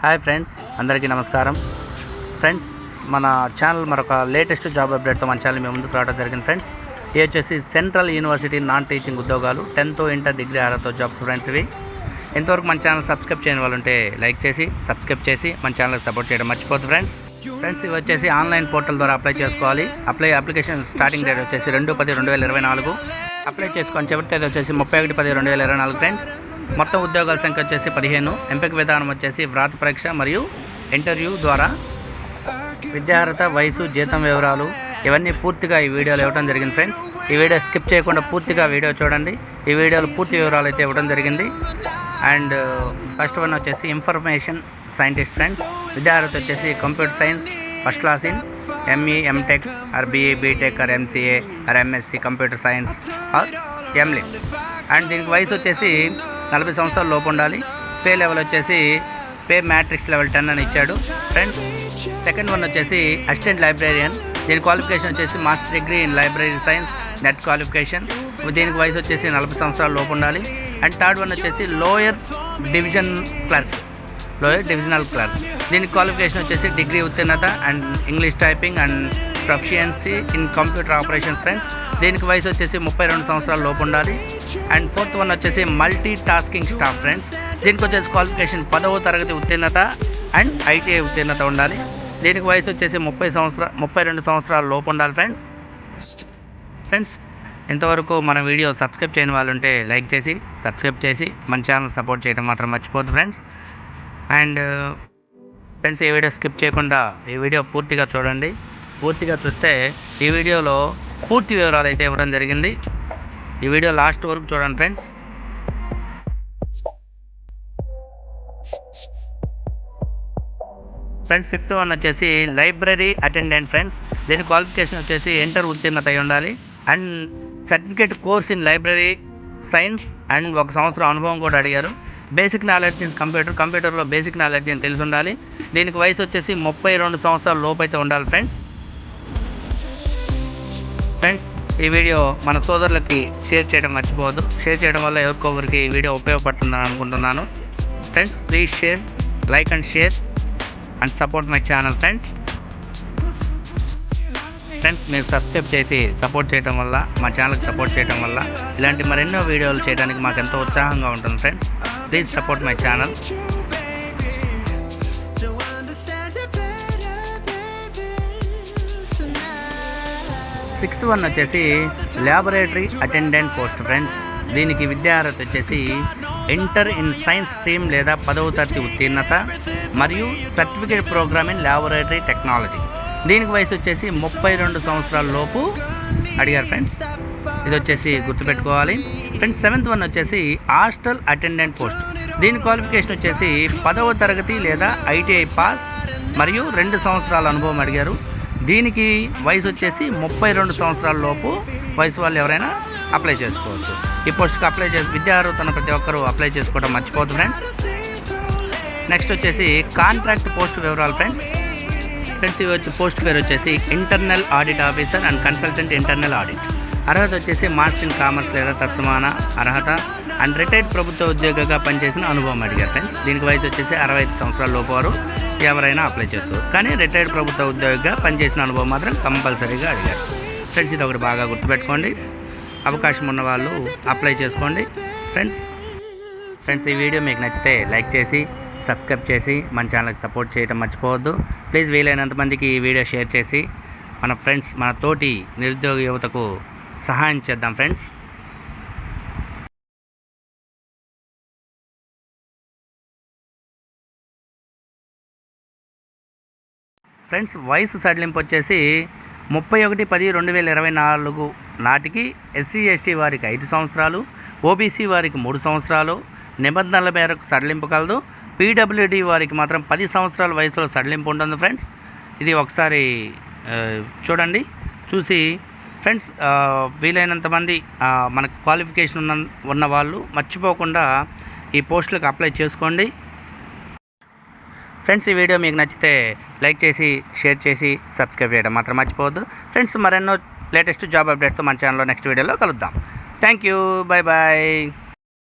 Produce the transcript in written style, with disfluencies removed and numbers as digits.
Hi friends, అందరికీ నమస్కారం. Friends, మన ఛానల్ మరొక లేటెస్ట్ జాబ్ అప్డేట్తో మన ఛానల్ మేము ముందుకు రావడం జరిగింది. ఫ్రెండ్స్, ఇది వచ్చేసి సెంట్రల్ యూనివర్సిటీ నాన్ టీచింగ్ ఉద్యోగాలు 10th ఇంటర్ డిగ్రీ అర్హత జాబ్స్. ఫ్రెండ్స్, ఇవి ఎంతవరకు మన ఛానల్ సబ్స్క్రైబ్ చేయని వాళ్ళు ఉంటే లైక్ చేసి సబ్స్క్రైబ్ చేసి మన ఛానల్కి సపోర్ట్ చేయడం మర్చిపోద్దు. ఫ్రెండ్స్, ఇవి వచ్చేసి ఆన్లైన్ పోర్టల్ ద్వారా అప్లై చేసుకోవాలి. అప్లికేషన్ స్టార్టింగ్ డేట్ వచ్చేసి 2/10/2024. అప్లై చేసుకొని చివరి తేదీ వచ్చేసి 31/10/2024. ఫ్రెండ్స్, మొత్తం ఉద్యోగాల సంఖ్య వచ్చేసి 15. ఎంపిక విధానం వచ్చేసి వ్రాత పరీక్ష మరియు ఇంటర్వ్యూ ద్వారా. విద్యార్హత, వయసు, జీతం వివరాలు ఇవన్నీ పూర్తిగా ఈ వీడియోలో ఇవ్వడం జరిగింది. ఫ్రెండ్స్, ఈ వీడియో స్కిప్ చేయకుండా పూర్తిగా వీడియో చూడండి. ఈ వీడియోలో పూర్తి వివరాలు అయితే ఇవ్వడం జరిగింది. అండ్ ఫస్ట్ వన్ వచ్చేసి ఇన్ఫర్మేషన్ సైంటిస్ట్. ఫ్రెండ్స్, విద్యార్హత వచ్చేసి computer science first class in ME, MTech or BE, BTech or MCA or MSc computer science or MLE. And దీనికి వయసు వచ్చేసి 40 సంవత్సరాల లోపు ఉండాలి. పే లెవెల్ వచ్చేసి పే మ్యాట్రిక్స్ లెవెల్ 10 అని ఇచ్చాడు. ఫ్రెండ్స్, సెకండ్ వన్ వచ్చేసి అసిస్టెంట్ లైబ్రేరియన్. దీని క్వాలిఫికేషన్ వచ్చేసి master degree in library science NET qualification. దీనికి వయసు వచ్చేసి 40 సంవత్సరాల లోపు ఉండాలి. అండ్ థర్డ్ వన్ వచ్చేసి లోయర్ డివిజనల్ క్లర్క్. దీనికి క్వాలిఫికేషన్ వచ్చేసి డిగ్రీ ఉత్తీర్ణత and English typing and proficiency in computer operations. Friends, దీనికి వయసు వచ్చేసి 32 సంవత్సరాల లోపు ఉండాలి. అండ్ ఫోర్త్ వన్ వచ్చేసి మల్టీ టాస్కింగ్ స్టాఫ్. ఫ్రెండ్స్, దీనికి వచ్చేసి క్వాలిఫికేషన్ 10వ తరగతి ఉత్తీర్ణత అండ్ ITI ఉత్తీర్ణత ఉండాలి. దీనికి వయసు వచ్చేసి 32 సంవత్సరాల లోపు ఉండాలి. ఫ్రెండ్స్, ఇంతవరకు మన వీడియో సబ్స్క్రైబ్ చేయని వాళ్ళు ఉంటే లైక్ చేసి సబ్స్క్రైబ్ చేసి మన ఛానల్ సపోర్ట్ చేయడం మాత్రం మర్చిపోద్దు. ఫ్రెండ్స్, అండ్ ఫ్రెండ్స్, ఈ వీడియో స్కిప్ చేయకుండా ఈ వీడియో పూర్తిగా చూడండి. పూర్తిగా చూస్తే ఈ వీడియోలో పూర్తి వివరాలు అయితే ఇవ్వడం జరిగింది. ఈ వీడియో లాస్ట్ వరకు చూడండి. ఫ్రెండ్స్, ఫిఫ్త్ వన్ వచ్చేసి లైబ్రరీ అటెండెంట్. ఫ్రెండ్స్, దీని క్వాలిఫికేషన్ వచ్చేసి ఇంటర్ ఉత్తీర్ణత అయి ఉండాలి. And certificate course in library science and 1 సంవత్సరం అనుభవం కూడా అడిగారు. బేసిక్ నాలెడ్జ్ ఇన్ కంప్యూటర్లో బేసిక్ నాలెడ్జ్ అని తెలిసి ఉండాలి. దీనికి వయసు వచ్చేసి 32 సంవత్సరాల లోపు అయితే ఉండాలి. ఫ్రెండ్స్, ఈ వీడియో మన సోదరులకి షేర్ చేయడం మర్చిపోవద్దు. షేర్ చేయడం వల్ల ఎవరికొకరికి ఈ వీడియో ఉపయోగపడుతుందని అనుకుంటున్నాను. Friends, please share, like and share and support my channel. Friends, మీరు సబ్స్క్రైబ్ చేసి సపోర్ట్ చేయడం వల్ల, మా ఛానల్కి సపోర్ట్ చేయడం వల్ల ఇలాంటి మరెన్నో వీడియోలు చేయడానికి మాకు ఎంతో ఉత్సాహంగా ఉంటుంది. Friends, please support my channel. Sixth one వచ్చేసి ల్యాబొరేటరీ అటెండెంట్ పోస్ట్. ఫ్రెండ్స్, దీనికి విద్యార్హత వచ్చేసి ఇంటర్ ఇన్ సైన్స్ స్ట్రీమ్ లేదా 10వ తరగతి ఉత్తీర్ణత మరియు certificate programme in laboratory technology. దీనికి వయసు వచ్చేసి 32 సంవత్సరాల లోపు అడిగారు. ఫ్రెండ్స్, ఇది వచ్చేసి గుర్తుపెట్టుకోవాలి. ఫ్రెండ్స్, సెవెంత్ వన్ వచ్చేసి హాస్టల్ అటెండెంట్ పోస్ట్. దీని క్వాలిఫికేషన్ వచ్చేసి 10వ తరగతి లేదా ITI పాస్ మరియు 2 సంవత్సరాల అనుభవం అడిగారు. దీనికి వయసు వచ్చేసి 32 సంవత్సరాల లోపు వయసు వాళ్ళు ఎవరైనా అప్లై చేసుకోవచ్చు. ఈ పోస్ట్కి అప్లై చేసి విద్యార్హత ప్రతి ఒక్కరూ అప్లై చేసుకోవడం మర్చిపోవద్దు. ఫ్రెండ్స్, నెక్స్ట్ వచ్చేసి కాంట్రాక్ట్ పోస్ట్ వివరాలు. ఫ్రెండ్స్, ఇవి వచ్చి పోస్ట్ పేరు వచ్చేసి internal audit officer and consultant internal audit. అర్హత వచ్చేసి మాస్టర్ ఇన్ కామర్స్ లేదా తత్సమాన అర్హత అండ్ రిటైర్డ్ ప్రభుత్వ ఉద్యోగిగా పనిచేసిన అనుభవం అడిగారు. ఫ్రెండ్స్, దీనికి వయసు వచ్చేసి 65 సంవత్సరాల లోపు వారు ఎవరైనా అప్లై చేసుకోవచ్చు. కానీ రిటైర్డ్ ప్రభుత్వ ఉద్యోగిగా పనిచేసిన అనుభవం మాత్రం కంపల్సరీగా అడిగారు. ఫ్రెండ్స్, ఇది ఒకటి బాగా గుర్తుపెట్టుకోండి. అవకాశం ఉన్న వాళ్ళు అప్లై చేసుకోండి. ఫ్రెండ్స్, ఈ వీడియో మీకు నచ్చితే లైక్ చేసి సబ్స్క్రైబ్ చేసి మన ఛానల్కి సపోర్ట్ చేయడం మర్చిపోవద్దు. ప్లీజ్ వీలైనంత మందికి ఈ వీడియో షేర్ చేసి మన తోటి నిరుద్యోగ యువతకు సహాయం చేద్దాం. ఫ్రెండ్స్, వయసు సడలింపు వచ్చేసి 31/10/2024 నాటికి SC ST వారికి 5 సంవత్సరాలు, OBC వారికి 3 సంవత్సరాలు నిబంధనల మేరకు సడలింపు కలదు. PWD వారికి మాత్రం 10 సంవత్సరాల వయసులో సడలింపు ఉంటుంది. ఫ్రెండ్స్, ఇది ఒకసారి చూడండి. చూసి ఫ్రెండ్స్, వీలైనంత మంది మనకు క్వాలిఫికేషన్ ఉన్న వాళ్ళు మర్చిపోకుండా ఈ పోస్టులకు అప్లై చేసుకోండి. ఫ్రెండ్స్, ఈ వీడియో మీకు నచ్చితే లైక్ చేసి షేర్ చేసి సబ్స్క్రైబ్ చేయడం మాత్రం మర్చిపోవద్దు. ఫ్రెండ్స్, మరెన్నో లేటెస్ట్ జాబ్ అప్డేట్తో మన ఛానల్లో నెక్స్ట్ వీడియోలో కలుద్దాం. Thank you. బాయ్.